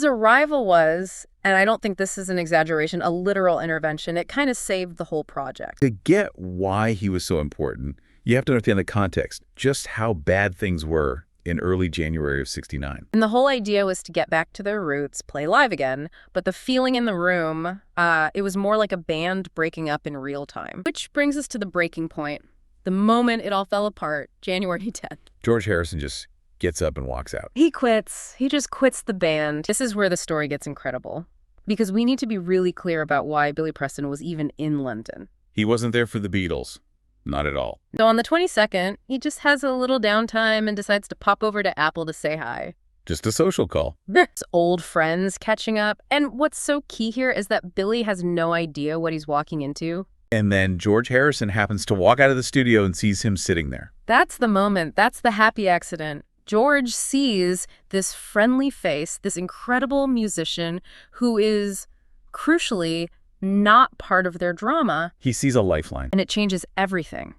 His arrival was, and I don't think this is an exaggeration, a literal intervention. It kind of saved the whole project. To get why he was so important, you have to understand the context, just how bad things were in early January of '69. And the whole idea was to get back to their roots, play live again, but the feeling in the room, it was more like a band breaking up in real time. Which brings us to the breaking point, the moment it all fell apart, January 10th. George Harrison just gets up and walks out. He quits. He just quits the band. This is where the story gets incredible, because we need to be really clear about why Billy Preston was even in London. He wasn't there for the Beatles. Not at all. So on the 22nd, he just has a little downtime and decides to pop over to Apple to say hi. Just a social call. His old friends catching up. And what's so key here is that Billy has no idea what he's walking into. And then George Harrison happens to walk out of the studio and sees him sitting there. That's the moment. That's the happy accident. George sees this friendly face, this incredible musician who is, crucially, not part of their drama. He sees a lifeline. And it changes everything.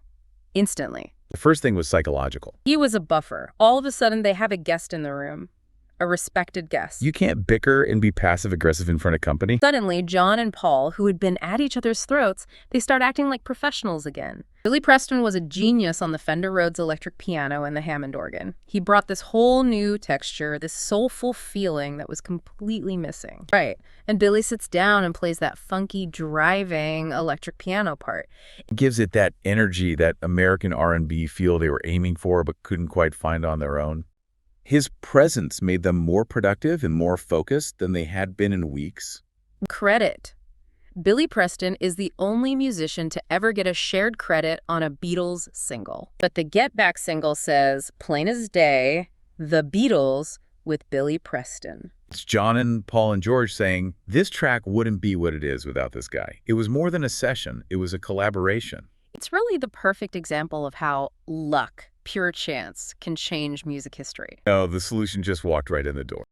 Instantly. The first thing was psychological. He was a buffer. All of a sudden, they have a guest in the room. A respected guest. You can't bicker and be passive-aggressive in front of company. Suddenly, John and Paul, who had been at each other's throats, they start acting like professionals again. Billy Preston was a genius on the Fender Rhodes electric piano and the Hammond organ. He brought this whole new texture, this soulful feeling that was completely missing. Right. And Billy sits down and plays that funky, driving electric piano part. It gives it that energy, that American R&B feel they were aiming for but couldn't quite find on their own. His presence made them more productive and more focused than they had been in weeks. Credit. Billy Preston is the only musician to ever get a shared credit on a Beatles single. But the Get Back single says, plain as day, The Beatles with Billy Preston. It's John and Paul and George saying, this track wouldn't be what it is without this guy. It was more than a session. It was a collaboration. It's really the perfect example of how luck, pure chance, can change music history. No, the solution just walked right in the door.